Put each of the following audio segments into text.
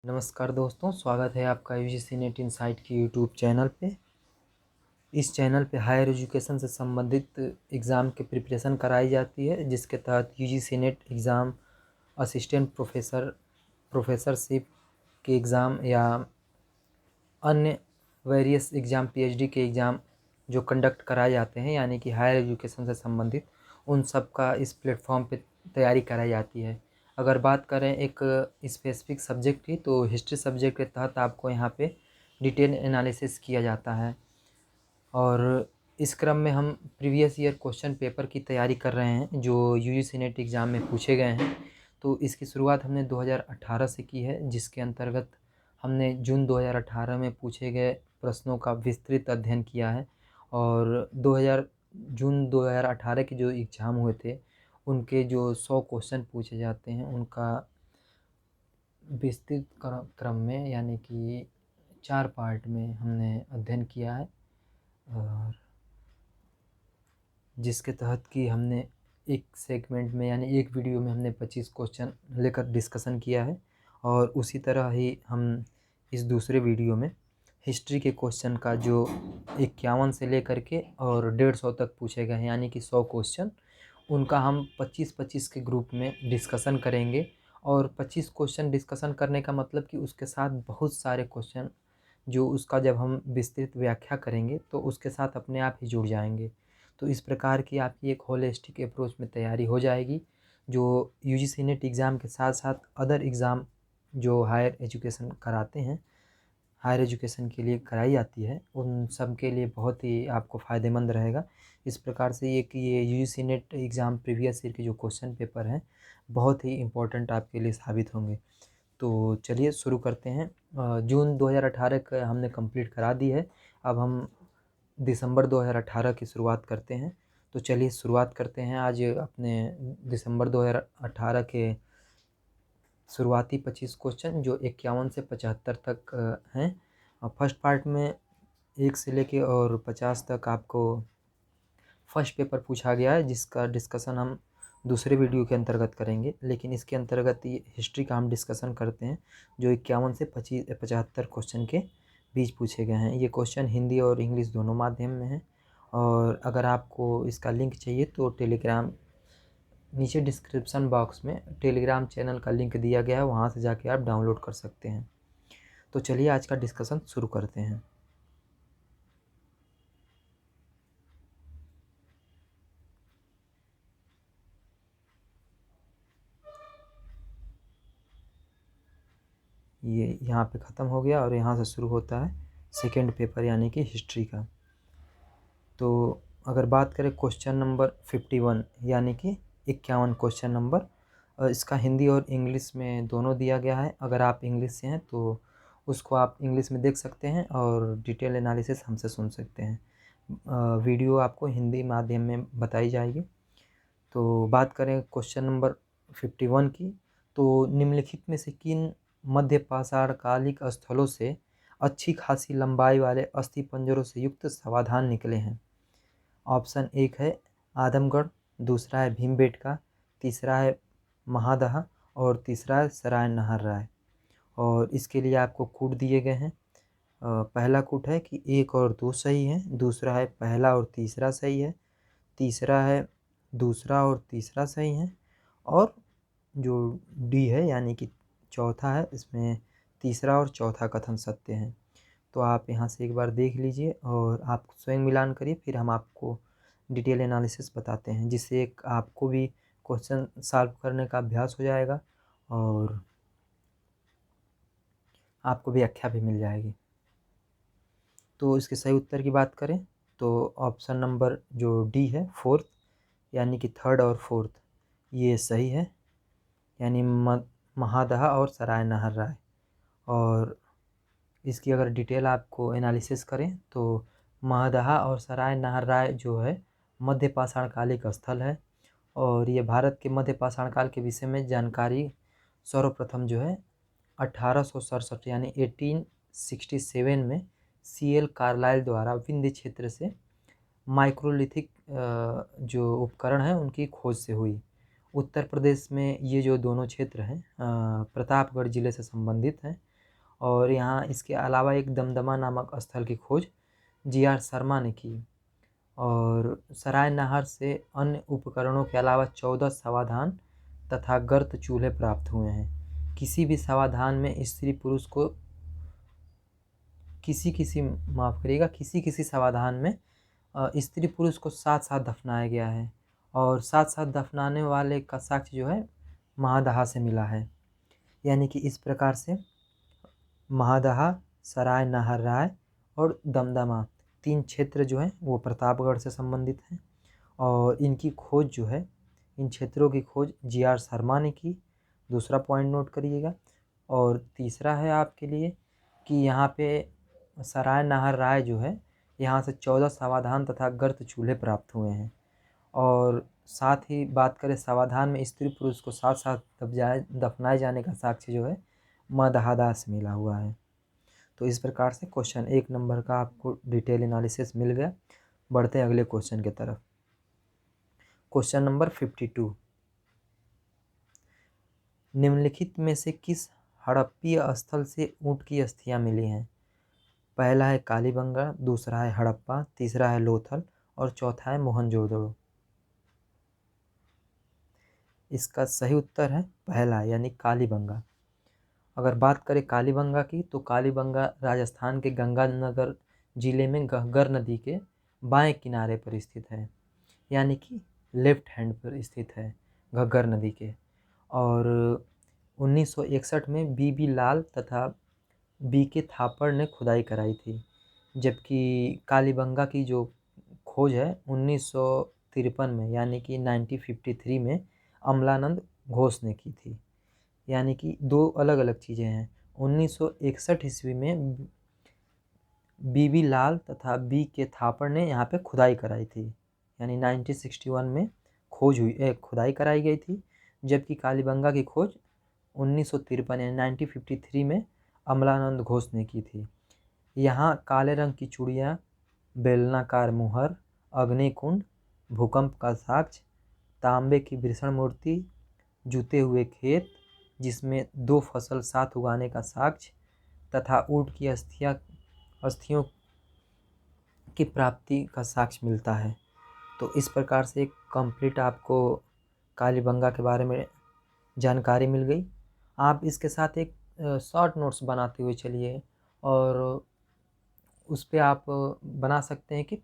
नमस्कार दोस्तों, स्वागत है आपका यूजीसी नेट इनसाइट की यूट्यूब चैनल पे। इस चैनल पे हायर एजुकेशन से संबंधित एग्ज़ाम की प्रिपरेशन कराई जाती है, जिसके तहत UGC net exam, assistant professorship के एग्ज़ाम या अन्य वेरियस एग्ज़ाम, पीएचडी के एग्ज़ाम जो कंडक्ट कराए जाते हैं, यानी कि हायर एजुकेशन से संबंधित, उन सब का इस प्लेटफॉर्म पे तैयारी कराई जाती है। अगर बात करें एक स्पेसिफिक सब्जेक्ट की, तो हिस्ट्री सब्जेक्ट के तहत आपको यहाँ पे डिटेल एनालिसिस किया जाता है। और इस क्रम में हम प्रीवियस ईयर क्वेश्चन पेपर की तैयारी कर रहे हैं जो यूजीसी नेट एग्ज़ाम में पूछे गए हैं। तो इसकी शुरुआत हमने 2018 से की है, जिसके अंतर्गत हमने जून 2018 में पूछे गए प्रश्नों का विस्तृत अध्ययन किया है। और जून 2018 के जो एग्ज़ाम हुए थे, उनके जो 100 क्वेश्चन पूछे जाते हैं, उनका विस्तृत क्रम में, यानी कि 4 पार्ट में हमने अध्ययन किया है। और जिसके तहत कि हमने एक सेगमेंट में, यानी एक वीडियो में हमने 25 क्वेश्चन लेकर डिस्कशन किया है। और उसी तरह ही हम इस दूसरे वीडियो में हिस्ट्री के क्वेश्चन का जो 51 से लेकर के और 150 तक पूछे गए हैं, यानी कि 100 क्वेश्चन, उनका हम 25-25 के ग्रुप में डिस्कशन करेंगे। और 25 क्वेश्चन डिस्कशन करने का मतलब कि उसके साथ बहुत सारे क्वेश्चन जो उसका जब हम विस्तृत व्याख्या करेंगे तो उसके साथ अपने आप ही जुड़ जाएंगे। तो इस प्रकार की आपकी एक होलिस्टिक अप्रोच में तैयारी हो जाएगी, जो यूजीसी नेट एग्ज़ाम के साथ साथ अदर एग्ज़ाम जो हायर एजुकेशन कराते हैं, हायर एजुकेशन के लिए कराई जाती है, उन सब के लिए बहुत ही आपको फ़ायदेमंद रहेगा। इस प्रकार से ये UGC net exam previous year के जो क्वेश्चन पेपर हैं, बहुत ही इम्पोर्टेंट आपके लिए साबित होंगे। तो चलिए शुरू करते हैं। जून 2018 का हमने कंप्लीट करा दी है। अब हम दिसंबर 2018 की शुरुआत करते हैं। तो चलिए शुरुआत करते हैं आज अपने दिसंबर 2018 के शुरुआती 25 क्वेश्चन जो 51 से 75 तक हैं। फर्स्ट पार्ट में 1 से लेके और 50 तक आपको फर्स्ट पेपर पूछा गया है, जिसका डिस्कशन हम दूसरे वीडियो के अंतर्गत करेंगे। लेकिन इसके अंतर्गत ये हिस्ट्री का हम डिस्कशन करते हैं, जो 51 से 75 क्वेश्चन के बीच पूछे गए हैं। ये क्वेश्चन हिंदी और इंग्लिश दोनों माध्यम में हैं। और अगर आपको इसका लिंक चाहिए तो टेलीग्राम, नीचे डिस्क्रिप्शन बॉक्स में टेलीग्राम चैनल का लिंक दिया गया है, वहाँ से जाके आप डाउनलोड कर सकते हैं। तो चलिए आज का डिस्कशन शुरू करते हैं। ये यहाँ पे ख़त्म हो गया और यहाँ से शुरू होता है सेकेंड पेपर, यानी कि हिस्ट्री का। तो अगर बात करें क्वेश्चन नंबर 51, यानी कि 51 क्वेश्चन नंबर, इसका हिंदी और इंग्लिश में दोनों दिया गया है। अगर आप इंग्लिश से हैं तो उसको आप इंग्लिश में देख सकते हैं और डिटेल एनालिसिस हमसे सुन सकते हैं। वीडियो आपको हिंदी माध्यम में बताई जाएगी। तो बात करें क्वेश्चन नंबर 51 की, तो निम्नलिखित में से किन मध्य पाषाणकालिक स्थलों से अच्छी खासी लंबाई वाले अस्थि पंजरों से युक्त समाधान निकले हैं? ऑप्शन 1 है आदमगढ़, दूसरा है भीमबेटका, तीसरा है महादहा और तीसरा है सराय नहर राय। और इसके लिए आपको कूट दिए गए हैं। पहला कूट है कि 1 और 2 सही है, दूसरा है पहला और तीसरा सही है, तीसरा है दूसरा और तीसरा सही है, और जो डी है यानी कि चौथा है, इसमें तीसरा और चौथा कथन सत्य है। तो आप यहाँ से एक बार देख लीजिए और आप स्वयं मिलान करिए, फिर हम आपको डिटेल एनालिसिस बताते हैं, जिससे एक आपको भी क्वेश्चन सॉल्व करने का अभ्यास हो जाएगा और आपको व्याख्या भी मिल जाएगी। तो इसके सही उत्तर की बात करें तो ऑप्शन नंबर जो डी है, फोर्थ, यानी कि थर्ड और फोर्थ, ये सही है, यानी महादहा और सराय नहर राय। और इसकी अगर डिटेल आपको एनालिसिस करें तो महादहा और सराय नहर राय जो है मध्य पाषाणकालिक स्थल है। और ये भारत के मध्य पाषाणकाल के विषय में जानकारी सर्वप्रथम जो है 1867 यानी 1867 में CL कार्लाइल द्वारा विंध्य क्षेत्र से माइक्रोलिथिक जो उपकरण हैं उनकी खोज से हुई। उत्तर प्रदेश में ये जो दोनों क्षेत्र हैं प्रतापगढ़ ज़िले से संबंधित हैं। और यहाँ इसके अलावा एक दमदमा नामक स्थल की खोज जी.आर. शर्मा ने की। और सराय नहर से अन्य उपकरणों के अलावा 14 समाधान तथा गर्त चूल्हे प्राप्त हुए हैं। किसी भी समाधान में स्त्री पुरुष को किसी किसी समाधान में स्त्री पुरुष को साथ साथ दफनाया गया है, और साथ साथ दफनाने वाले का साक्ष्य जो है महादहा से मिला है। यानी कि इस प्रकार से महादहा, सराय नहर राय और दमदमा 3 क्षेत्र जो हैं वो प्रतापगढ़ से संबंधित हैं, और इनकी खोज जो है, इन क्षेत्रों की खोज जी.आर. शर्मा ने की। दूसरा पॉइंट नोट करिएगा। और तीसरा है आपके लिए कि यहाँ पे सराय नहर राय जो है, यहाँ से 14 समाधान तथा गर्त चूल्हे प्राप्त हुए हैं। और साथ ही बात करें समाधान में स्त्री पुरुष को साथ साथ दफनाए जाने का साक्ष्य जो है मदहादा से मिला हुआ है। तो इस प्रकार से क्वेश्चन 1 नंबर का आपको डिटेल एनालिसिस मिल गया। बढ़ते हैं अगले क्वेश्चन की तरफ। क्वेश्चन नंबर 52, निम्नलिखित में से किस हड़प्पीय स्थल से ऊँट की अस्थियां मिली हैं? पहला है कालीबंगा, दूसरा है हड़प्पा, तीसरा है लोथल और चौथा है मोहनजोदड़ो। इसका सही उत्तर है पहला, यानी कालीबंगा। अगर बात करें कालीबंगा की, तो कालीबंगा राजस्थान के गंगानगर जिले में घग्गर नदी के बाएं किनारे पर स्थित है, यानी कि लेफ्ट हैंड पर स्थित है घग्गर नदी के। और 1961 में बी लाल तथा बी.के. थापड़ ने खुदाई कराई थी, जबकि कालीबंगा की जो खोज है 1953 में, यानी कि 1953 में अमलानंद घोष ने की थी। यानी कि 2 अलग अलग चीज़ें हैं। 1961 ईस्वी में बी लाल तथा बी.के. थापड़ ने यहाँ पे खुदाई कराई थी, यानी 1961 में खुदाई कराई गई थी, जबकि कालीबंगा की खोज 1953 यानी 1953 में अमलानंद घोष ने की थी। यहाँ काले रंग की चूड़ियाँ, बेलनाकार मुहर, अग्निकुंड, भूकंप का साक्ष्य, तांबे की वृषण मूर्ति, जूते हुए खेत जिसमें 2 फसल साथ उगाने का साक्ष्य तथा ऊँट की अस्थियों की प्राप्ति का साक्ष्य मिलता है। तो इस प्रकार से एक कंप्लीट आपको कालीबंगा के बारे में जानकारी मिल गई। आप इसके साथ एक शॉर्ट नोट्स बनाते हुए चलिए, और उस पे आप बना सकते हैं कि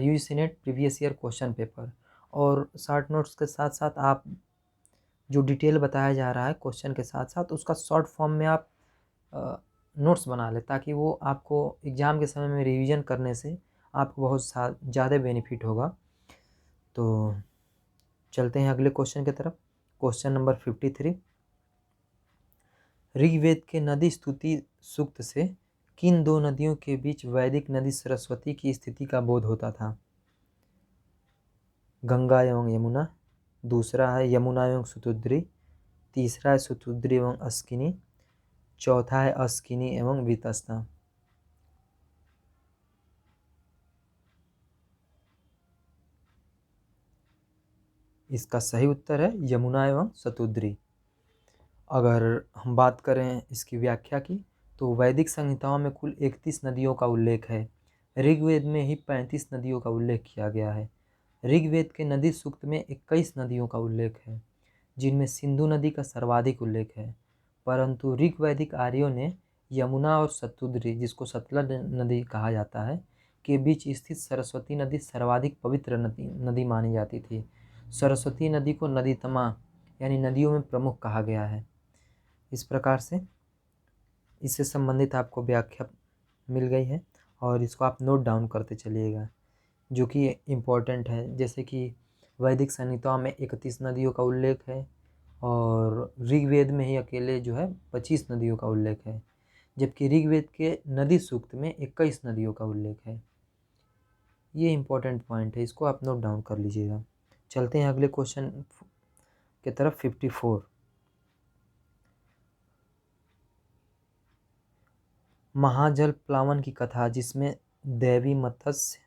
UGC net previous year question paper, और शॉर्ट नोट्स के साथ साथ आप जो डिटेल बताया जा रहा है क्वेश्चन के साथ साथ उसका शॉर्ट फॉर्म में आप नोट्स बना लें, ताकि वो आपको एग्ज़ाम के समय में रिवीजन करने से आपको बहुत ज़्यादा बेनिफिट होगा। तो चलते हैं अगले क्वेश्चन की तरफ। क्वेश्चन नंबर 53, ऋग्वेद के नदी स्तुति सूक्त से किन 2 नदियों के बीच वैदिक नदी सरस्वती की स्थिति का बोध होता था? गंगा एवं यमुना, दूसरा है यमुना एवं सुतुद्री, तीसरा है सुतुद्री एवं अस्किनी, चौथा है अस्किनी एवं वितस्ता। इसका सही उत्तर है यमुना एवं सतुद्री। अगर हम बात करें इसकी व्याख्या की, तो वैदिक संहिताओं में कुल 31 नदियों का उल्लेख है। ऋग्वेद में ही 35 नदियों का उल्लेख किया गया है। ऋग्वेद के नदी सूक्त में 21 नदियों का उल्लेख है, जिनमें सिंधु नदी का सर्वाधिक उल्लेख है। परंतु ऋग्वैदिक आर्यों ने यमुना और सतुद्री, जिसको सतलज नदी कहा जाता है, के बीच स्थित सरस्वती नदी सर्वाधिक पवित्र नदी मानी जाती थी। सरस्वती नदी को नदीतमा यानी नदियों में प्रमुख कहा गया है। इस प्रकार से इससे संबंधित आपको व्याख्या मिल गई है, और इसको आप नोट डाउन करते चलिएगा, जो कि इम्पोर्टेंट है। जैसे कि वैदिक संहिताओं में 31 नदियों का उल्लेख है, और ऋग्वेद में ही अकेले जो है 25 नदियों का उल्लेख है, जबकि ऋग्वेद के नदी सूक्त में 21 नदियों का उल्लेख है। ये इम्पोर्टेंट पॉइंट है, इसको आप नोट डाउन कर लीजिएगा। चलते हैं अगले क्वेश्चन की तरफ। 54, महाजल प्लावन की कथा, जिसमें देवी मत्स्य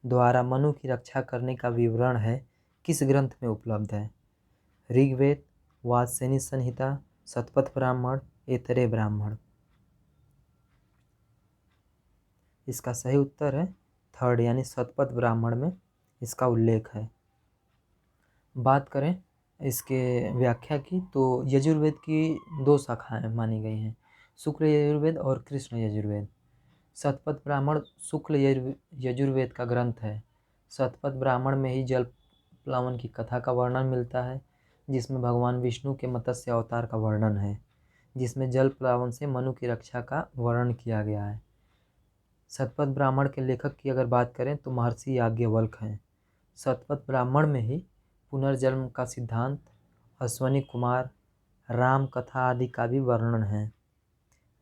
द्वारा मनु की रक्षा करने का विवरण है, किस ग्रंथ में उपलब्ध है? ऋग्वेद, वात्स्यनी संहिता, शतपथ ब्राह्मण, ऐतरेय ब्राह्मण। इसका सही उत्तर है थर्ड यानी शतपथ ब्राह्मण में इसका उल्लेख है। बात करें इसके व्याख्या की तो यजुर्वेद की 2 शाखाएं मानी गई हैं, शुक्ल यजुर्वेद और कृष्ण यजुर्वेद। शतपथ ब्राह्मण शुक्ल यजुर्वेद का ग्रंथ है। शतपथ ब्राह्मण में ही जल प्लावन की कथा का वर्णन मिलता है, जिसमें भगवान विष्णु के मत्स्य अवतार का वर्णन है, जिसमें जल प्लावन से मनु की रक्षा का वर्णन किया गया है। शतपथ ब्राह्मण के लेखक की अगर बात करें तो महर्षि याज्ञवल्क्य हैं। शतपथ ब्राह्मण में ही पुनर्जन्म का सिद्धांत, अश्वनी कुमार, राम कथा आदि का भी वर्णन है,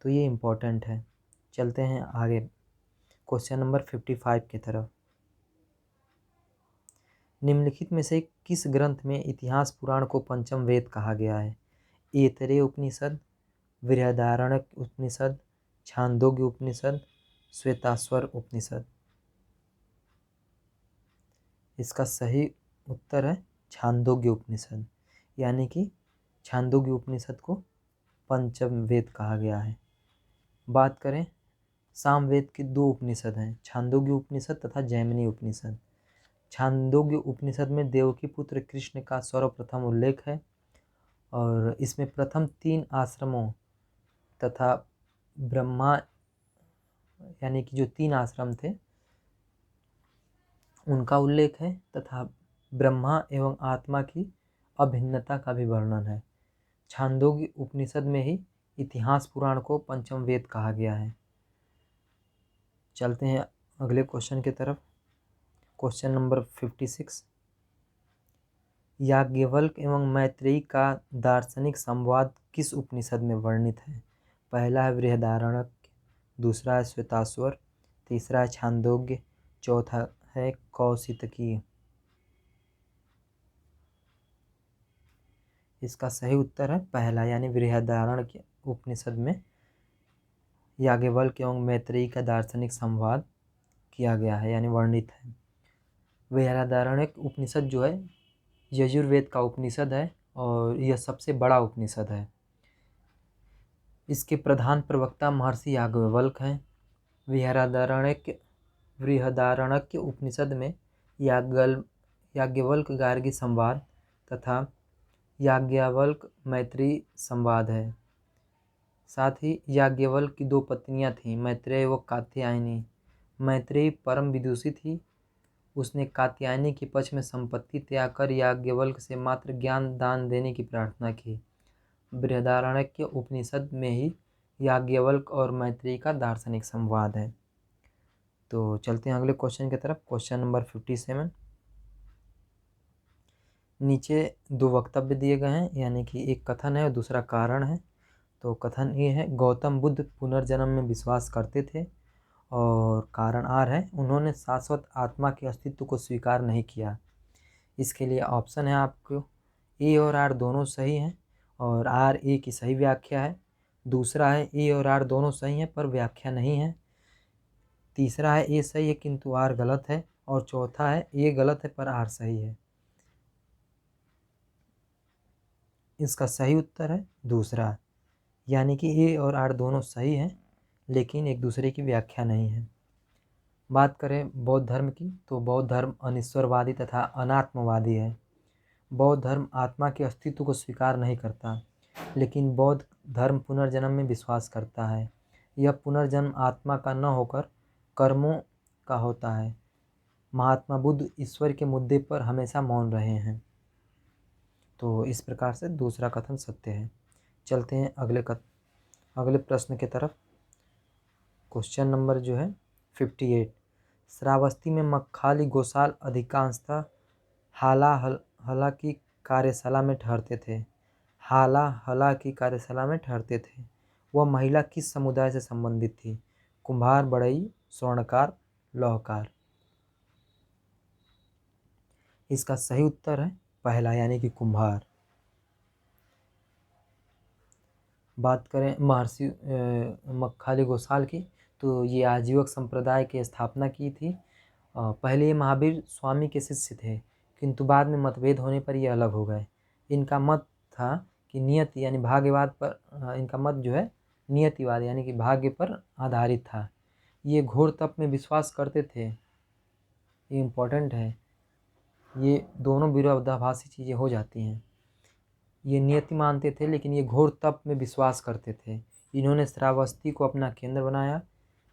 तो ये इम्पोर्टेंट है। चलते हैं आगे क्वेश्चन नंबर 55 की तरफ। निम्नलिखित में से किस ग्रंथ में इतिहास पुराण को पंचम वेद कहा गया है? ऐतरेय उपनिषद, बृहदारण्यक उपनिषद, छांदोग्य उपनिषद, श्वेताश्वर उपनिषद। इसका सही उत्तर है छांदोग्य उपनिषद, यानी कि छांदोग्य उपनिषद को पंचम वेद कहा गया है। बात करें सामवेद के 2 उपनिषद हैं, छांदोग्य उपनिषद तथा जैमिनी उपनिषद। छांदोग्य उपनिषद में देवकी पुत्र कृष्ण का सर्वप्रथम उल्लेख है और इसमें प्रथम 3 आश्रमों तथा ब्रह्मा यानी कि जो 3 आश्रम थे उनका उल्लेख है तथा ब्रह्मा एवं आत्मा की अभिन्नता का भी वर्णन है। छांदोग्य उपनिषद में ही इतिहास पुराण को पंचम वेद कहा गया है। चलते हैं अगले क्वेश्चन की तरफ। Question number 56। याज्ञवल्क्य एवं मैत्रेयी का दार्शनिक संवाद किस उपनिषद में वर्णित है? पहला है बृहदारण्यक, दूसरा है श्वेताश्वर, तीसरा है छांदोग्य, चौथा है कौशितकी। इसका सही उत्तर है पहला यानी बृहदारण्यक उपनिषद में याज्ञवल्क्य एवं मैत्रेयी का दार्शनिक संवाद किया गया है यानी वर्णित है। बृहदारण्यक उपनिषद जो है यजुर्वेद का उपनिषद है और यह सबसे बड़ा उपनिषद है। इसके प्रधान प्रवक्ता महर्षि याज्ञवल्क्य हैं। बृहदारण्यक उपनिषद में याज्ञवल्क्य गार्गी संवाद तथा याज्ञवल्क्य मैत्रेयी संवाद है। साथ ही याज्ञवल्क्य की 2 पत्नियां थीं, मैत्रेयी व कात्यायनी। मैत्रेयी परम विदुषी थी। उसने कात्यायनी के पक्ष में संपत्ति त्याग कर याज्ञवल्क्य से मात्र ज्ञान दान देने की प्रार्थना की। बृहदारण्यक उपनिषद में ही याज्ञवल्क्य और मैत्रेयी का दार्शनिक संवाद है। तो चलते हैं अगले क्वेश्चन की तरफ। Question number 57। नीचे 2 वक्तव्य दिए गए हैं, यानी कि एक कथन है और दूसरा कारण है। तो कथन ये है, गौतम बुद्ध पुनर्जन्म में विश्वास करते थे, और कारण आर है, उन्होंने शाश्वत आत्मा के अस्तित्व को स्वीकार नहीं किया। इसके लिए ऑप्शन है आपको, ए और आर दोनों सही हैं और आर ए की सही व्याख्या है। दूसरा है ए और आर दोनों सही हैं पर व्याख्या नहीं है। तीसरा है ए सही है किंतु आर गलत है, और चौथा है ए गलत है पर आर सही है। इसका सही उत्तर है दूसरा, यानी कि ए और आर दोनों सही हैं लेकिन एक दूसरे की व्याख्या नहीं है। बात करें बौद्ध धर्म की तो बौद्ध धर्म अनिश्वरवादी तथा अनात्मवादी है। बौद्ध धर्म आत्मा के अस्तित्व को स्वीकार नहीं करता, लेकिन बौद्ध धर्म पुनर्जन्म में विश्वास करता है। यह पुनर्जन्म आत्मा का न होकर कर्मों का होता है। महात्मा बुद्ध ईश्वर के मुद्दे पर हमेशा मौन रहे हैं। तो इस प्रकार से दूसरा कथन सत्य है। चलते हैं अगले प्रश्न की तरफ। क्वेश्चन नंबर जो है 58। श्रावस्ती में मक्खाली गोसाल अधिकांशतः हला की कार्यशाला में ठहरते थे। हला की कार्यशाला में ठहरते थे। वह महिला किस समुदाय से संबंधित थी? कुम्हार, बढ़ई, स्वर्णकार, लौहकार। इसका सही उत्तर है पहला यानी कि कुम्हार। बात करें महर्षि मक्खाली गोसाल की तो ये आजीवक संप्रदाय की स्थापना की थी। पहले ये महावीर स्वामी के शिष्य थे, किंतु बाद में मतभेद होने पर ये अलग हो गए। इनका मत था कि नियति यानी भाग्यवाद पर इनका मत जो है नियतिवाद यानी कि भाग्य पर आधारित था। ये घोर तप में विश्वास करते थे। ये इम्पोर्टेंट है, ये दोनों विरोधाभासी चीज़ें हो जाती हैं। ये नियति मानते थे लेकिन ये घोर तप में विश्वास करते थे। इन्होंने श्रावस्ती को अपना केंद्र बनाया।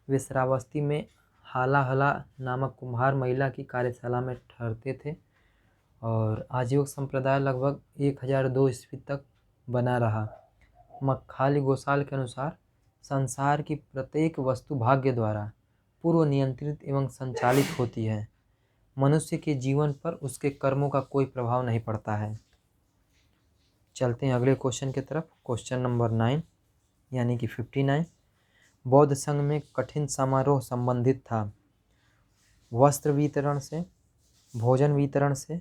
वे श्रावस्ती में हाला हला नामक कुम्हार महिला की कार्यशाला में ठहरते थे और आजीविक संप्रदाय लगभग 1002 ईस्वी तक बना रहा। मक्खाली गोसाल के अनुसार संसार की प्रत्येक वस्तु भाग्य द्वारा पूर्व नियंत्रित एवं संचालित होती है। मनुष्य के जीवन पर उसके कर्मों का कोई प्रभाव नहीं पड़ता है। चलते हैं अगले क्वेश्चन की तरफ। क्वेश्चन नंबर 9 यानी कि 59। बौद्ध संघ में कठिन समारोह संबंधित था वस्त्र वितरण से, भोजन वितरण से,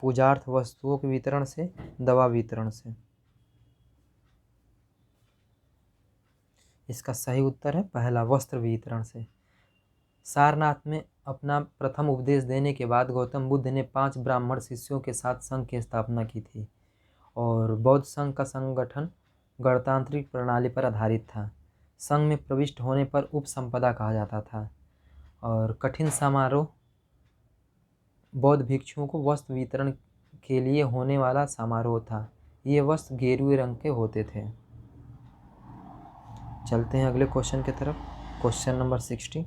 पूजार्थ वस्तुओं के वितरण से, दवा वितरण से। इसका सही उत्तर है पहला, वस्त्र वितरण से। सारनाथ में अपना प्रथम उपदेश देने के बाद गौतम बुद्ध ने 5 ब्राह्मण शिष्यों के साथ संघ की स्थापना की थी और बौद्ध संघ का संगठन गणतांत्रिक प्रणाली पर आधारित था। संघ में प्रविष्ट होने पर उपसंपदा कहा जाता था और कठिन समारोह बौद्ध भिक्षुओं को वस्त्र वितरण के लिए होने वाला समारोह था। ये वस्त्र गेरुए रंग के होते थे। चलते हैं अगले क्वेश्चन की तरफ। Question number 60।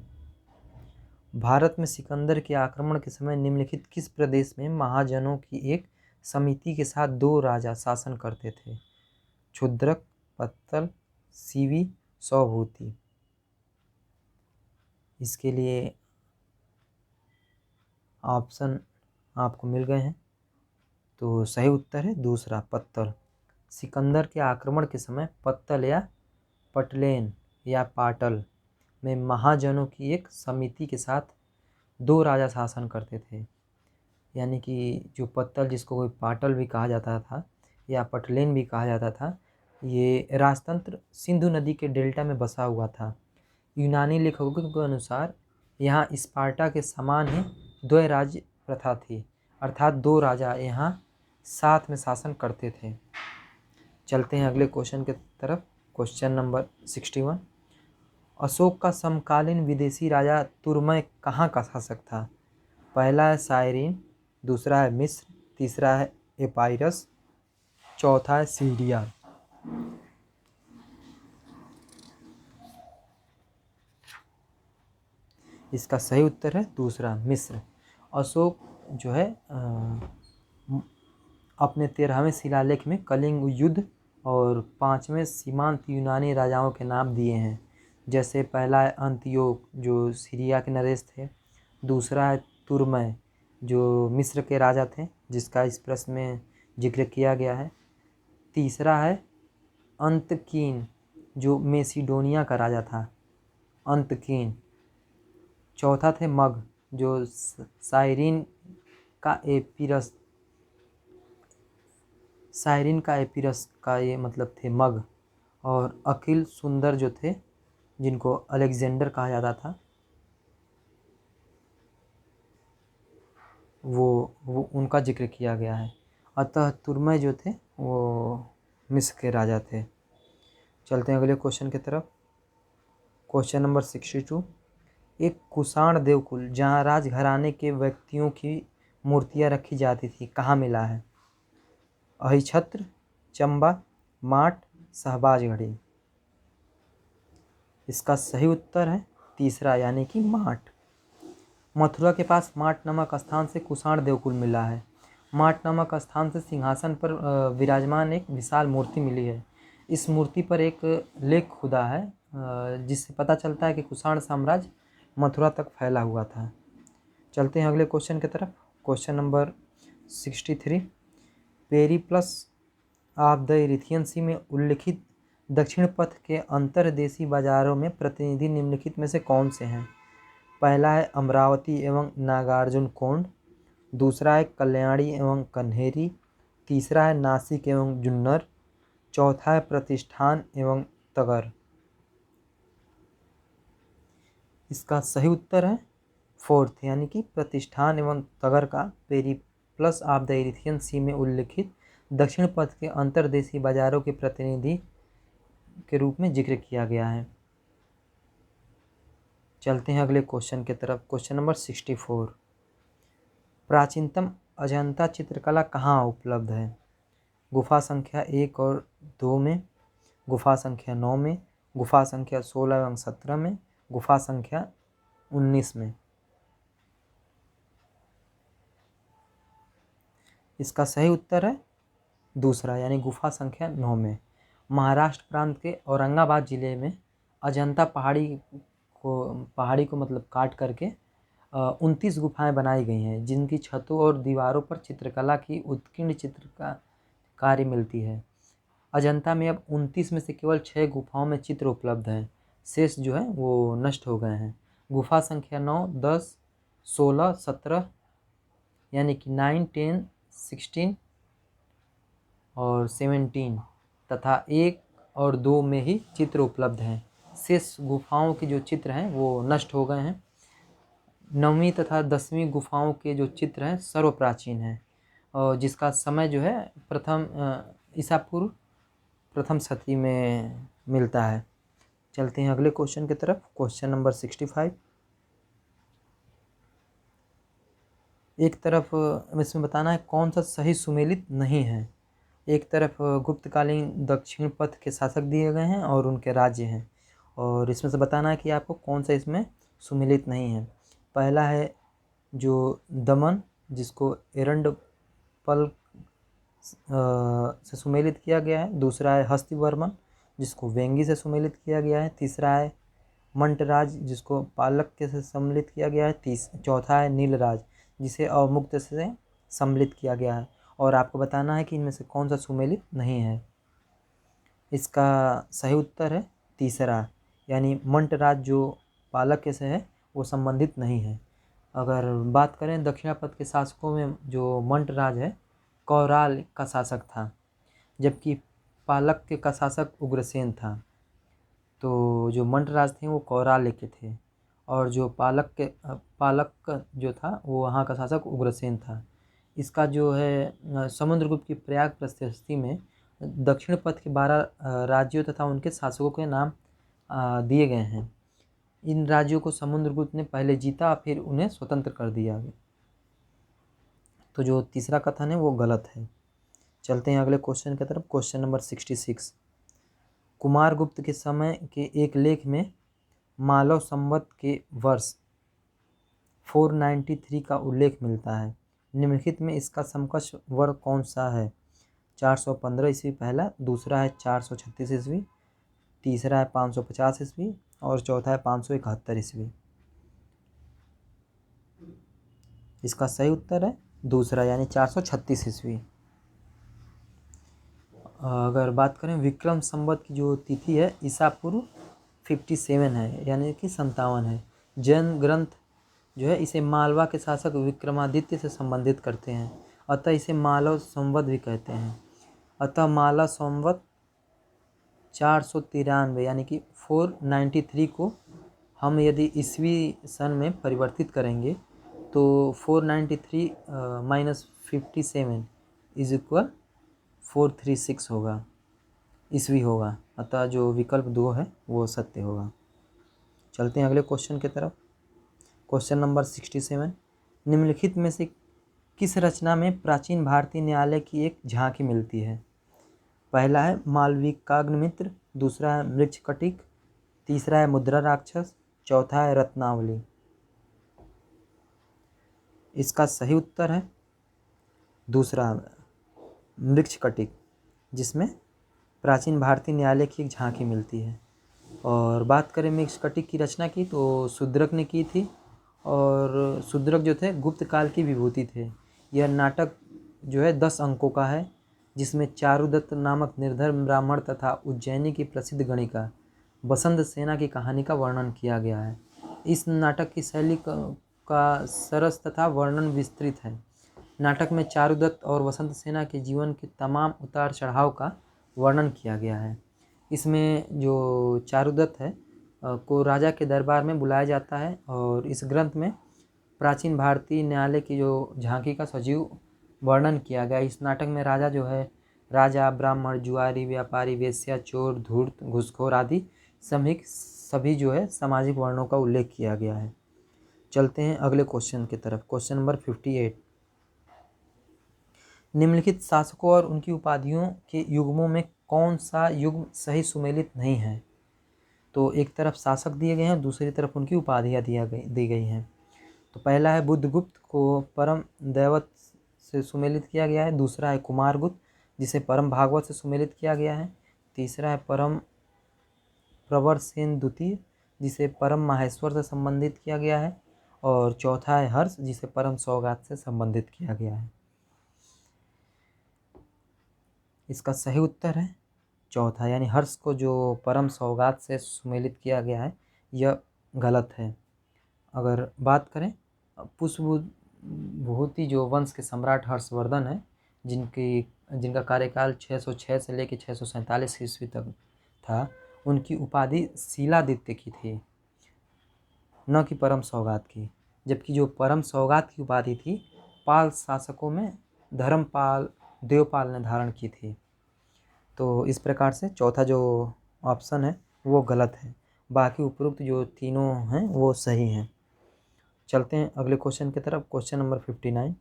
भारत में सिकंदर के आक्रमण के समय निम्नलिखित किस प्रदेश में महाजनों की एक समिति के साथ 2 राजा शासन करते थे? क्षुद्रक, पत्तल, सीवी, सौभूति। इसके लिए ऑप्शन आपको मिल गए हैं, तो सही उत्तर है दूसरा, पत्तल। सिकंदर के आक्रमण के समय पत्तल या पटलेन या पाटल में महाजनों की एक समिति के साथ 2 राजा शासन करते थे। यानी कि जो पत्तल, जिसको कोई पाटल भी कहा जाता था या पटलेन भी कहा जाता था, ये राजतंत्र सिंधु नदी के डेल्टा में बसा हुआ था। यूनानी लेखकों के अनुसार यहाँ स्पार्टा के समान ही द्वैराज्य प्रथा थी, अर्थात 2 राजा यहाँ साथ में शासन करते थे। चलते हैं अगले क्वेश्चन की तरफ। Question number 61। अशोक का समकालीन विदेशी राजा तुर्मय कहाँ का शासक था? पहला है साइरिन, दूसरा है मिस्र, तीसरा है एपाइरस, चौथा है सीरिया। इसका सही उत्तर है दूसरा, मिस्र। अशोक जो है अपने 13वें शिलालेख में कलिंग युद्ध और 5वें सीमांत यूनानी राजाओं के नाम दिए हैं। जैसे पहला है अंतियोक जो सीरिया के नरेश थे, दूसरा है तुर्मय जो मिस्र के राजा थे जिसका इस प्रश्न में जिक्र किया गया है, तीसरा है अंतकीन जो मेसिडोनिया का राजा था, अंतकीन, चौथा थे मग जो साइरिन का एपिरस का ये मतलब थे मग, और अकिल सुंदर जो थे जिनको अलेक्जेंडर कहा जाता था, वो उनका जिक्र किया गया है। अतः तुर्मय जो थे वो मिस्र के राजा थे। चलते हैं अगले क्वेश्चन की तरफ। Question number 62। एक कुषाण देवकुल जहाँ राजघराने के व्यक्तियों की मूर्तियाँ रखी जाती थी कहाँ मिला है? अहिछत्र, चंबा, माट, शहबाजगढ़ी। इसका सही उत्तर है तीसरा यानी कि माट। मथुरा के पास माट नामक स्थान से कुषाण देवकुल मिला है। माट नामक स्थान से सिंहासन पर विराजमान एक विशाल मूर्ति मिली है। इस मूर्ति पर एक लेख खुदा है जिससे पता चलता है कि कुषाण साम्राज्य मथुरा तक फैला हुआ था। चलते हैं अगले क्वेश्चन की तरफ। Question number 63। Periplus of the Erythraean Sea में उल्लिखित दक्षिण पथ के अंतर्देशीय बाजारों में प्रतिनिधि निम्नलिखित में से कौन से हैं? पहला है अमरावती एवं नागार्जुन कोंड, दूसरा है कल्याणी एवं कन्हेरी, तीसरा है नासिक एवं जुन्नर, चौथा है प्रतिष्ठान एवं तगर। इसका सही उत्तर है फोर्थ यानी कि प्रतिष्ठान एवं तगर का Periplus of the Erythraean Sea में उल्लिखित दक्षिण पथ के अंतर्देशीय बाजारों के प्रतिनिधि के रूप में जिक्र किया गया है। चलते हैं अगले क्वेश्चन की तरफ। क्वेश्चन नंबर 64, प्राचीनतम अजंता चित्रकला कहाँ उपलब्ध है? गुफा संख्या 1 और 2 में, गुफा संख्या 9 में, गुफा संख्या 16 एवं 17 में, गुफा संख्या 19 में। इसका सही उत्तर है दूसरा, यानी गुफा संख्या 9 में। महाराष्ट्र प्रांत के औरंगाबाद जिले में अजंता पहाड़ी को मतलब काट करके 29 गुफाएं बनाई गई हैं, जिनकी छतों और दीवारों पर चित्रकला की उत्कीर्ण कार्य मिलती है। अजंता में अब 29 में से केवल 6 गुफाओं में चित्र उपलब्ध हैं, शेष जो है वो नष्ट हो गए हैं। गुफा संख्या 9, 10, 16, 17 यानी कि 9, 10, 16 और 17 तथा 1 और 2 में ही चित्र उपलब्ध हैं। शेष गुफाओं के जो चित्र हैं वो नष्ट हो गए हैं। 9वीं तथा 10वीं गुफाओं के जो चित्र हैं सर्वप्राचीन हैं, और जिसका समय जो है ईसा पूर्व प्रथम शती में मिलता है। चलते हैं अगले क्वेश्चन की तरफ। क्वेश्चन नंबर 65, एक तरफ इसमें बताना है कौन सा सही सुमेलित नहीं है। एक तरफ गुप्तकालीन दक्षिण पथ के शासक दिए गए हैं और उनके राज्य हैं, और इसमें से बताना है कि आपको कौन सा इसमें सुमेलित नहीं है। पहला है जो दमन, जिसको एरंडपल से सुमेलित किया गया है। दूसरा है हस्तिवर्मन, जिसको वेंगी से सुमेलित किया गया है। तीसरा है मंटराज, जिसको पालक्य से सम्मिलित किया गया है। चौथा है नीलराज, जिसे अवमुक्त से सम्मिलित किया गया है। और आपको बताना है कि इनमें से कौन सा सुमेलित नहीं है। इसका सही उत्तर है तीसरा, यानी मंटराज जो पालक्य से है वो संबंधित नहीं है। अगर बात करें दक्षिणापथ के शासकों में, जो मंटराज है कौराल का शासक था, जबकि पालक्य का शासक उग्रसेन था। तो जो मंटराज थे वो कौराल्य के थे, और जो पालक जो था वो वहाँ का शासक उग्रसेन था। इसका जो है समुद्रगुप्त की प्रयाग प्रशस्ति में दक्षिण पथ के 12 राज्यों तथा उनके शासकों के नाम दिए गए हैं। इन राज्यों को समुद्रगुप्त ने पहले जीता, फिर उन्हें स्वतंत्र कर दिया। तो जो तीसरा कथन है वो गलत है। चलते हैं अगले क्वेश्चन की तरफ। क्वेश्चन नंबर 66, कुमारगुप्त के समय के एक लेख में मालव संवत के वर्ष 493 का उल्लेख मिलता है। निम्नलिखित में इसका समकक्ष वर्ष कौन सा है? 415 ईस्वी पहला, दूसरा है 436 ईस्वी, तीसरा है 550 ईस्वी और चौथा है 571 ईस्वी। इसका सही उत्तर है दूसरा, यानी 436 ईस्वी। अगर बात करें विक्रम संवत की जो तिथि है ईसा पूर्व 57 है, यानी कि 57 है। जैन ग्रंथ जो है इसे मालवा के शासक विक्रमादित्य से संबंधित करते हैं, अतः इसे मालव संवत भी कहते हैं। अतः मालव संवत 493 यानी कि 493 को हम यदि ईस्वी सन में परिवर्तित करेंगे तो 493 माइनस 57 इज इक्वल 436 होगा, ईस्वी होगा। अतः जो विकल्प 2 है वो सत्य होगा। चलते हैं अगले क्वेश्चन की तरफ। क्वेश्चन नंबर 67, निम्नलिखित में से किस रचना में प्राचीन भारतीय न्यायालय की एक झांकी मिलती है? पहला है मालविकाग्निमित्र, दूसरा है मृच्छकटिक, तीसरा है मुद्रा राक्षस, चौथा है रत्नावली। इसका सही उत्तर है दूसरा, मृच्छकटिक, जिसमें प्राचीन भारतीय न्यायालय की एक झांकी मिलती है। और बात करें मृच्छकटिक की रचना की तो शूद्रक ने की थी, और शूद्रक जो थे गुप्त काल की विभूति थे। यह नाटक जो है 10 अंकों का है, जिसमें चारुदत्त नामक निर्धर्म ब्राह्मण तथा उज्जैनी की प्रसिद्ध गणिका बसंत सेना की कहानी का वर्णन किया गया है। इस नाटक की शैली का सरस तथा वर्णन विस्तृत है। नाटक में चारुदत्त और वसंत सेना के जीवन के तमाम उतार चढ़ाव का वर्णन किया गया है। इसमें जो चारुदत्त है को राजा के दरबार में बुलाया जाता है, और इस ग्रंथ में प्राचीन भारतीय न्यायालय की जो झांकी का सजीव वर्णन किया गया। इस नाटक में राजा जो है राजा, ब्राह्मण, जुआरी, व्यापारी, वेश्या, चोर, धूर्त, घूसखोर आदि सभी जो है सामाजिक वर्णों का उल्लेख किया गया है। चलते हैं अगले क्वेश्चन की तरफ। क्वेश्चन नंबर 58, निम्नलिखित शासकों और उनकी उपाधियों के युग्मों में कौन सा युग्म सही सुमेलित नहीं है। तो एक तरफ शासक दिए गए हैं, दूसरी तरफ उनकी उपाधियाँ दी गई हैं। तो पहला है बुद्धगुप्त को परम दैवत से सुमेलित किया गया है। दूसरा है कुमारगुप्त जिसे परम भागवत से सुमेलित किया गया है। तीसरा है परम प्रवरसेन द्वितीय जिसे परम माहेश्वर से संबंधित किया गया है। और चौथा है हर्ष जिसे परम सौगात से संबंधित किया गया है। इसका सही उत्तर है चौथा, यानी हर्ष को जो परम सौगात से सुमेलित किया गया है यह गलत है। अगर बात करें पुष्पभूति जो वंश के सम्राट हर्षवर्धन है, जिनका कार्यकाल 606 से लेकर 647 ईस्वी तक था, उनकी उपाधि शीलादित्य की थी, न कि परम सौगात की। जबकि जो परम सौगात की उपाधि थी पाल शासकों में धर्मपाल देवपाल ने धारण की थी। तो इस प्रकार से चौथा जो ऑप्शन है वो गलत है, बाकी उपरोक्त जो तीनों हैं वो सही हैं। चलते हैं अगले क्वेश्चन की तरफ। क्वेश्चन नंबर 59,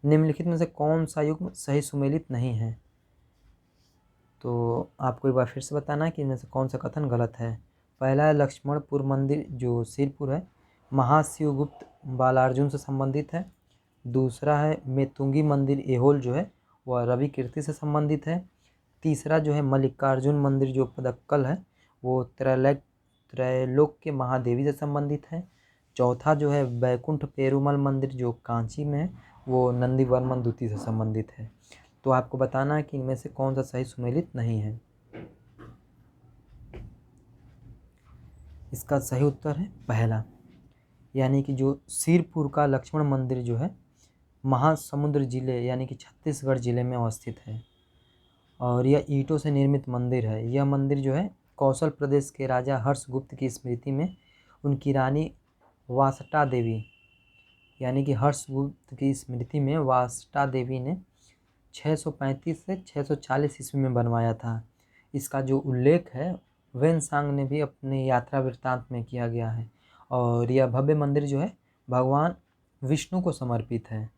निम्नलिखित में से कौन सा युग्म सही सुमेलित नहीं है। तो आपको एक बार फिर से बताना है कि इनमें से कौन सा कथन गलत है। पहला है लक्ष्मणपुर मंदिर जो सिरपुर है, महाशिवगुप्त बालार्जुन से संबंधित है। दूसरा है मेतुंगी मंदिर एहोल जो है वह रवि कीर्ति से संबंधित है। तीसरा जो है मल्लिकार्जुन मंदिर जो पदक्कल है वो त्रैलोक के महादेवी से संबंधित है। चौथा जो है बैकुंठ पेरुमल मंदिर जो कांची में है वो नंदीवर्मन द्वितीय से संबंधित है। तो आपको बताना है कि इनमें से कौन सा सही सुमेलित नहीं है। इसका सही उत्तर है पहला, यानी कि जो सिरपुर का लक्ष्मण मंदिर जो है महासमुंद जिले यानी कि छत्तीसगढ़ जिले में अवस्थित है और यह ईंटों से निर्मित मंदिर है। यह मंदिर जो है कौशल प्रदेश के राजा हर्षगुप्त की स्मृति में उनकी रानी वासटा देवी यानी कि हर्षगुप्त की स्मृति में वासटा देवी ने 635 से 640 ईस्वी में बनवाया था। इसका जो उल्लेख है वेनसांग ने भी अपने यात्रा वृत्तांत में किया गया है और यह भव्य मंदिर जो है भगवान विष्णु को समर्पित है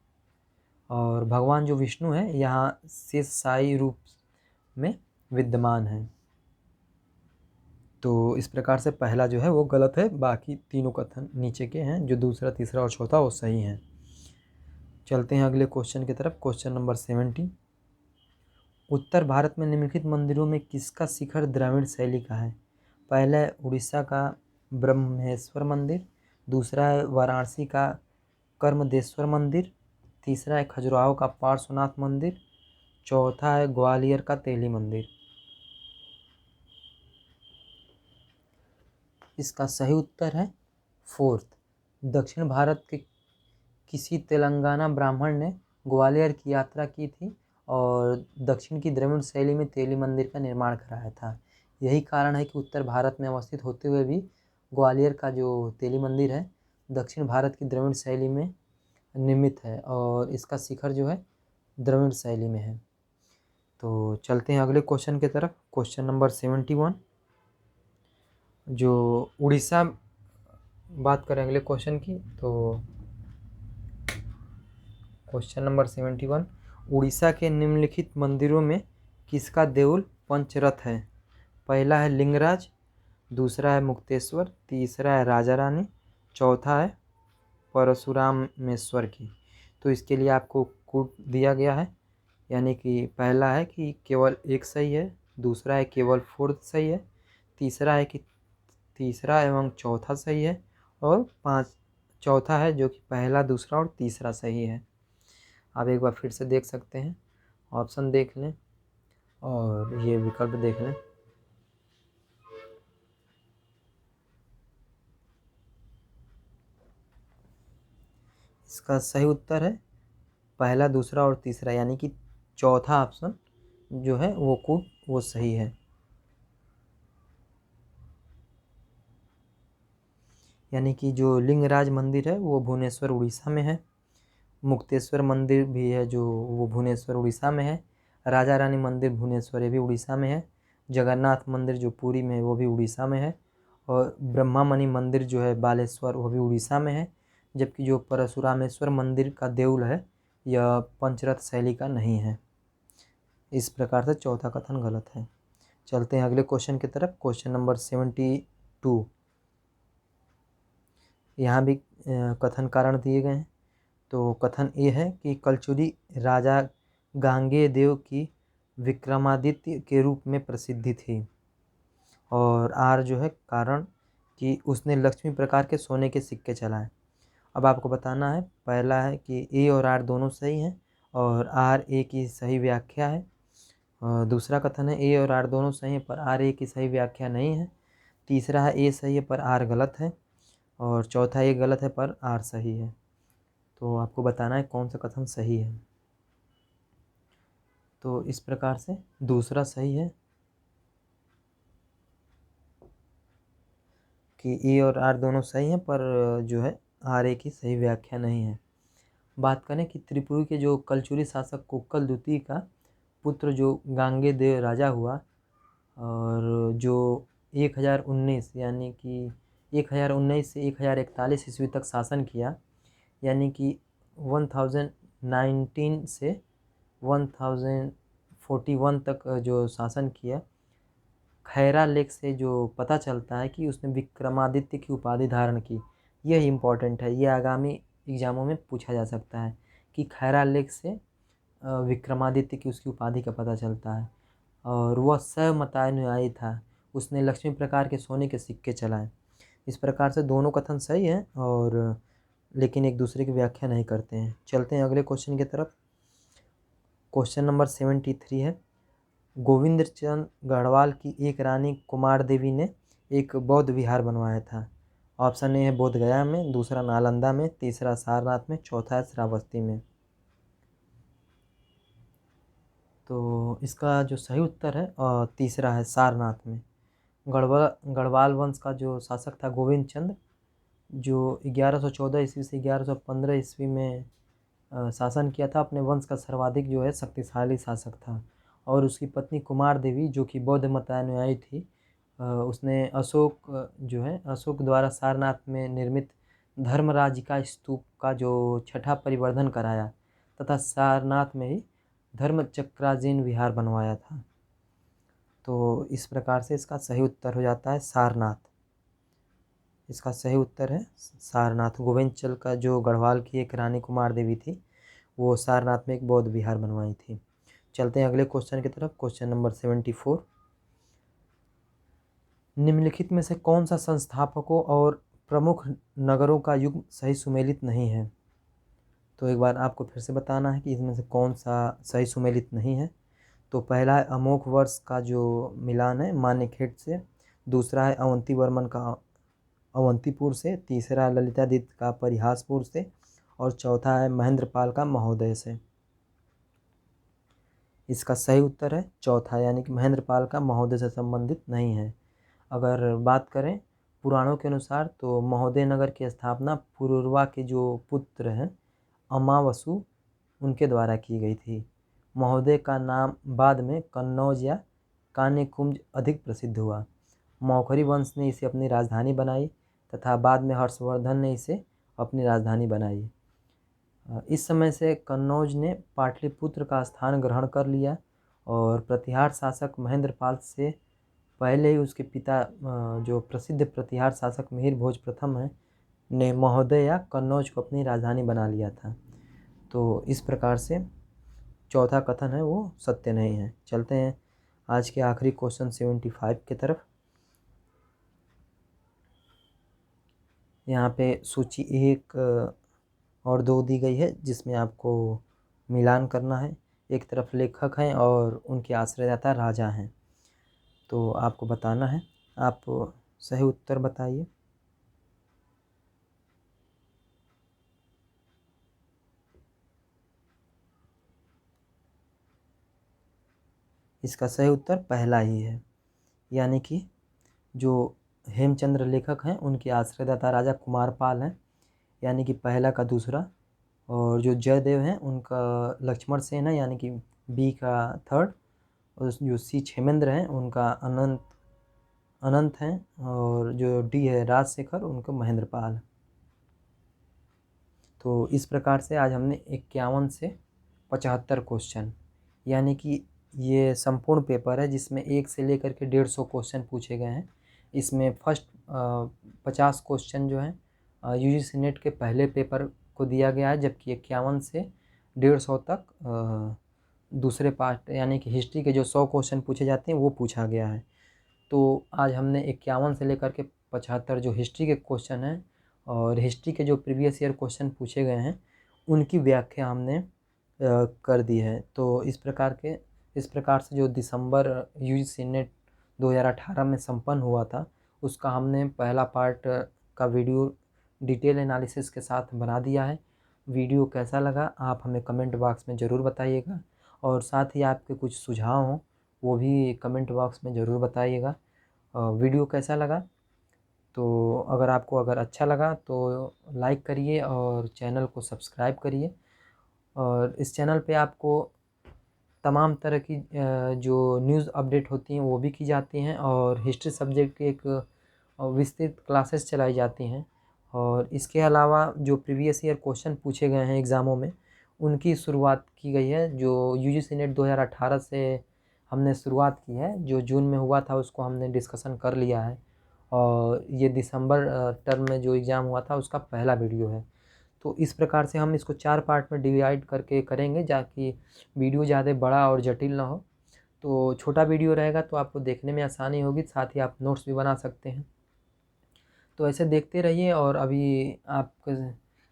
और भगवान जो विष्णु है यहाँ शेषशायी रूप में विद्यमान है। तो इस प्रकार से पहला जो है वो गलत है, बाकी तीनों कथन नीचे के हैं, जो दूसरा तीसरा और चौथा वो सही हैं। चलते हैं अगले क्वेश्चन की तरफ। क्वेश्चन नंबर 70, उत्तर भारत में निम्नलिखित मंदिरों में किसका शिखर द्रविड़ शैली का है। पहला है उड़ीसा का ब्रह्मेश्वर मंदिर, दूसरा है वाराणसी का कर्मदेश्वर मंदिर, तीसरा है खजुराहो का पार्श्वनाथ मंदिर, चौथा है ग्वालियर का तेली मंदिर। इसका सही उत्तर है फोर्थ। दक्षिण भारत के किसी तेलंगाना ब्राह्मण ने ग्वालियर की यात्रा की थी और दक्षिण की द्रविड़ शैली में तेली मंदिर का निर्माण कराया था। यही कारण है कि उत्तर भारत में अवस्थित होते हुए भी ग्वालियर का जो तेली मंदिर है दक्षिण भारत की द्रविड़ शैली में निर्मित है और इसका शिखर जो है द्रविड़ शैली में है। तो चलते हैं अगले क्वेश्चन की तरफ। क्वेश्चन नंबर 71, जो उड़ीसा बात करें अगले क्वेश्चन की, तो क्वेश्चन नंबर 71, उड़ीसा के निम्नलिखित मंदिरों में किसका देउल पंचरथ है। पहला है लिंगराज, दूसरा है मुक्तेश्वर, तीसरा है राजा रानी, चौथा है परशुरामेश्वर की। तो इसके लिए आपको कोड दिया गया है, यानी कि पहला है कि केवल एक सही है, दूसरा है केवल फोर्थ सही है, तीसरा है कि तीसरा एवं चौथा सही है और चौथा है जो कि पहला दूसरा और तीसरा सही है। आप एक बार फिर से देख सकते हैं, ऑप्शन देख लें और ये विकल्प देख लें। इसका सही उत्तर है पहला दूसरा और तीसरा, यानी कि चौथा ऑप्शन जो है वो कोड वो सही है। यानी कि जो लिंगराज मंदिर है वो भुवनेश्वर उड़ीसा में है, मुक्तेश्वर मंदिर भी है जो वो भुवनेश्वर उड़ीसा में है, राजा रानी मंदिर भुवनेश्वर ये भी उड़ीसा में है, जगन्नाथ मंदिर जो पुरी में है वो भी उड़ीसा में है और ब्रह्मामणि मंदिर जो है बालेश्वर वो भी उड़ीसा में है, जबकि जो परशुरामेश्वर मंदिर का देउल है यह पंचरथ शैली का नहीं है। इस प्रकार से चौथा कथन गलत है। चलते हैं अगले क्वेश्चन की तरफ। Question number 72। यहाँ भी कथन कारण दिए गए हैं। तो कथन ये है कि कलचुरी राजा गांगेय देव की विक्रमादित्य के रूप में प्रसिद्धि थी, और आर जो है कारण कि उसने लक्ष्मी प्रकार के सोने के सिक्के चलाए। अब आपको बताना है, पहला है कि ए और आर दोनों सही हैं और आर ए की सही व्याख्या है। और दूसरा कथन है ए और आर दोनों सही हैं पर आर ए की सही व्याख्या नहीं है। तीसरा है ए सही है पर आर गलत है। और चौथा ए गलत है पर आर सही है। तो आपको बताना है कौन सा कथन सही है। तो इस प्रकार से दूसरा सही है कि ए और आर दोनों सही हैं पर जो है आर ए की सही व्याख्या नहीं है। बात करें कि त्रिपुरी के जो कलचुरी शासक कोक्कल द्वितीय का पुत्र जो गांगे देव राजा हुआ, और जो 1019 यानी कि 1019 से 1041 ईस्वी तक शासन किया, यानी कि 1019 से 1041 तक जो शासन किया। खैरा लेख से जो पता चलता है कि उसने विक्रमादित्य की उपाधि धारण की। यह इम्पॉर्टेंट है, यह आगामी एग्जामों में पूछा जा सकता है कि खैरा लेख से विक्रमादित्य की उसकी उपाधि का पता चलता है। और वह समतानुयायी था, उसने लक्ष्मी प्रकार के सोने के सिक्के चलाए। इस प्रकार से दोनों कथन सही हैं और लेकिन एक दूसरे की व्याख्या नहीं करते हैं। चलते हैं अगले क्वेश्चन की तरफ। क्वेश्चन नंबर 73 है, गोविंद चंद गढ़वाल की एक रानी कुमार देवी ने एक बौद्ध विहार बनवाया था। ऑप्शन ए है बोध गया में, दूसरा नालंदा में, तीसरा सारनाथ में, चौथा है श्रावस्ती में। तो इसका जो सही उत्तर है तीसरा है सारनाथ में। गढ़वाल वंश का जो शासक था गोविंद चंद, जो 1114 ईस्वी से 1115 ईस्वी में शासन किया था, अपने वंश का सर्वाधिक जो है शक्तिशाली शासक था। और उसकी पत्नी कुमार देवी जो कि बौद्ध मतानुयायी थी, उसने जो है अशोक द्वारा सारनाथ में निर्मित धर्मराज का स्तूप का जो छठा परिवर्धन कराया तथा सारनाथ में ही धर्मचक्राजीन विहार बनवाया था। तो इस प्रकार से इसका सही उत्तर हो जाता है सारनाथ। इसका सही उत्तर है सारनाथ। गोविंद चंद का जो गढ़वाल की एक रानी कुमार देवी थी, वो सारनाथ में एक बौद्ध विहार बनवाई थी। चलते हैं अगले क्वेश्चन की तरफ। क्वेश्चन नंबर 74, निम्नलिखित में से कौन सा संस्थापकों और प्रमुख नगरों का युग सही सुमेलित नहीं है। तो एक बार आपको फिर से बताना है कि इसमें से कौन सा सही सुमेलित नहीं है। तो पहला है अमोघ वर्ष का जो मिलान है मान्यखेड़ से, दूसरा है अवंती वर्मन का अवंतीपुर से, तीसरा है ललितादित्य का परिहासपुर से, और चौथा है महेंद्रपाल का महोदय से। इसका सही उत्तर है चौथा, यानी कि महेंद्रपाल का महोदय से संबंधित नहीं है। अगर बात करें पुराणों के अनुसार तो महोदय नगर की स्थापना पुरुरवा के जो पुत्र हैं अमावसु उनके द्वारा की गई थी। महोदय का नाम बाद में कन्नौज या कान्यकुंज अधिक प्रसिद्ध हुआ। मौखरी वंश ने इसे अपनी राजधानी बनाई तथा बाद में हर्षवर्धन ने इसे अपनी राजधानी बनाई। इस समय से कन्नौज ने पाटलिपुत्र का स्थान ग्रहण कर लिया और प्रतिहार शासक महेंद्रपाल से पहले ही उसके पिता जो प्रसिद्ध प्रतिहार शासक मिहिर भोज प्रथम है ने महोदय या कन्नौज को अपनी राजधानी बना लिया था। तो इस प्रकार से चौथा कथन है वो सत्य नहीं है। चलते हैं आज के आखिरी क्वेश्चन 75 की तरफ। यहाँ पे सूची 1 और 2 दी गई है जिसमें आपको मिलान करना है। एक तरफ लेखक हैं और उनके आश्रयदाता राजा हैं। तो आपको बताना है, आप सही उत्तर बताइए। इसका सही उत्तर पहला ही है, यानी कि जो हेमचंद्र लेखक हैं उनके आश्रयदाता राजा कुमारपाल हैं, यानी कि पहला का दूसरा। और जो जयदेव हैं उनका लक्ष्मण सेन है, यानी कि बी का थर्ड। और जो सी क्षेमेंद्र हैं उनका अनंत हैं और जो डी है राजशेखर, उनको महेंद्रपाल। तो इस प्रकार से आज हमने 51 से 75 क्वेश्चन, यानी कि ये संपूर्ण पेपर है जिसमें 1 से लेकर के 150 क्वेश्चन पूछे गए हैं। इसमें फर्स्ट 50 क्वेश्चन जो हैं यूजीसी नेट के पहले पेपर को दिया गया है, जबकि 51 से 150 तक दूसरे पार्ट यानी कि हिस्ट्री के जो 100 क्वेश्चन पूछे जाते हैं वो पूछा गया है। तो आज हमने 51 से लेकर के 75 जो हिस्ट्री के क्वेश्चन हैं और हिस्ट्री के जो प्रीवियस ईयर क्वेश्चन पूछे गए हैं उनकी व्याख्या हमने कर दी है। तो इस प्रकार से जो दिसंबर यूजीसी नेट 2018 में संपन्न हुआ था उसका हमने पहला पार्ट का वीडियो डिटेल एनालिसिस के साथ बना दिया है। वीडियो कैसा लगा आप हमें कमेंट बॉक्स में ज़रूर बताइएगा, और साथ ही आपके कुछ सुझाव हों वो भी कमेंट बॉक्स में ज़रूर बताइएगा। वीडियो कैसा लगा, तो अगर अच्छा लगा तो लाइक करिए और चैनल को सब्सक्राइब करिए। और इस चैनल पे आपको तमाम तरह की जो न्यूज़ अपडेट होती हैं वो भी की जाती हैं, और हिस्ट्री सब्जेक्ट की एक विस्तृत क्लासेस चलाई जाती हैं। और इसके अलावा जो प्रीवियस ईयर क्वेश्चन पूछे गए हैं एग्ज़ामों में उनकी शुरुआत की गई है। जो यूजीसी नेट 2018 से हमने शुरुआत की है, जो जून में हुआ था उसको हमने डिस्कशन कर लिया है, और ये दिसंबर टर्म में जो एग्ज़ाम हुआ था उसका पहला वीडियो है। तो इस प्रकार से हम इसको 4 पार्ट में डिवाइड करके करेंगे ताकि वीडियो ज़्यादा बड़ा और जटिल ना हो। तो छोटा वीडियो रहेगा तो आपको देखने में आसानी होगी, साथ ही आप नोट्स भी बना सकते हैं। तो ऐसे देखते रहिए, और अभी आपका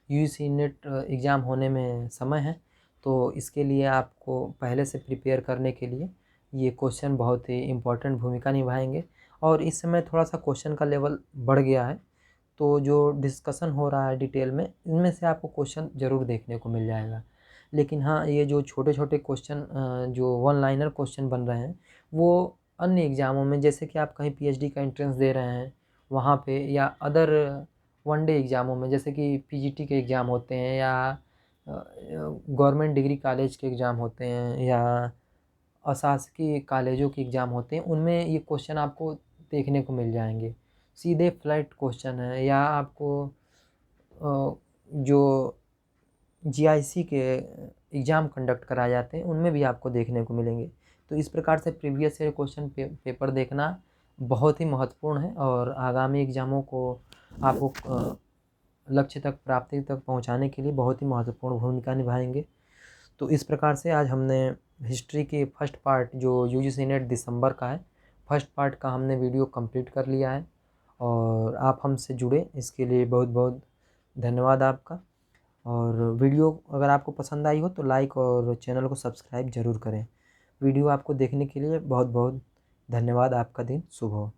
यूजीसी नेट एग्ज़ाम होने में समय है, तो इसके लिए आपको पहले से प्रिपेयर करने के लिए ये क्वेश्चन बहुत ही इम्पोर्टेंट भूमिका निभाएंगे। और इस समय थोड़ा सा क्वेश्चन का लेवल बढ़ गया है, तो जो डिस्कशन हो रहा है डिटेल में इनमें से आपको क्वेश्चन ज़रूर देखने को मिल जाएगा। लेकिन हाँ, ये जो छोटे छोटे क्वेश्चन जो वन लाइनर क्वेश्चन बन रहे हैं वो अन्य एग्ज़ामों में, जैसे कि आप कहीं पीएचडी का एंट्रेंस दे रहे हैं वहाँ पे, या अदर वनडे एग्ज़ामों में जैसे कि पीजीटी के एग्ज़ाम होते हैं, या गवर्नमेंट डिग्री कॉलेज के एग्ज़ाम होते हैं, या अशासकीय कॉलेजों के एग्ज़ाम होते हैं, उनमें ये क्वेश्चन आपको देखने को मिल जाएंगे। सीधे फ्लैट क्वेश्चन है, या आपको जो जीआईसी के एग्ज़ाम कंडक्ट कराए जाते हैं उनमें भी आपको देखने को मिलेंगे। तो इस प्रकार से प्रीवियस ईयर क्वेश्चन पेपर देखना बहुत ही महत्वपूर्ण है, और आगामी एग्ज़ामों को आपको लक्ष्य तक प्राप्ति तक पहुंचाने के लिए बहुत ही महत्वपूर्ण भूमिका निभाएंगे। तो इस प्रकार से आज हमने हिस्ट्री के फर्स्ट पार्ट जो यूजीसी नेट दिसंबर का है, फर्स्ट पार्ट का हमने वीडियो कंप्लीट कर लिया है, और आप हमसे जुड़े इसके लिए बहुत बहुत धन्यवाद आपका। और वीडियो अगर आपको पसंद आई हो तो लाइक और चैनल को सब्सक्राइब ज़रूर करें। वीडियो आपको देखने के लिए बहुत बहुत धन्यवाद। आपका दिन शुभ हो।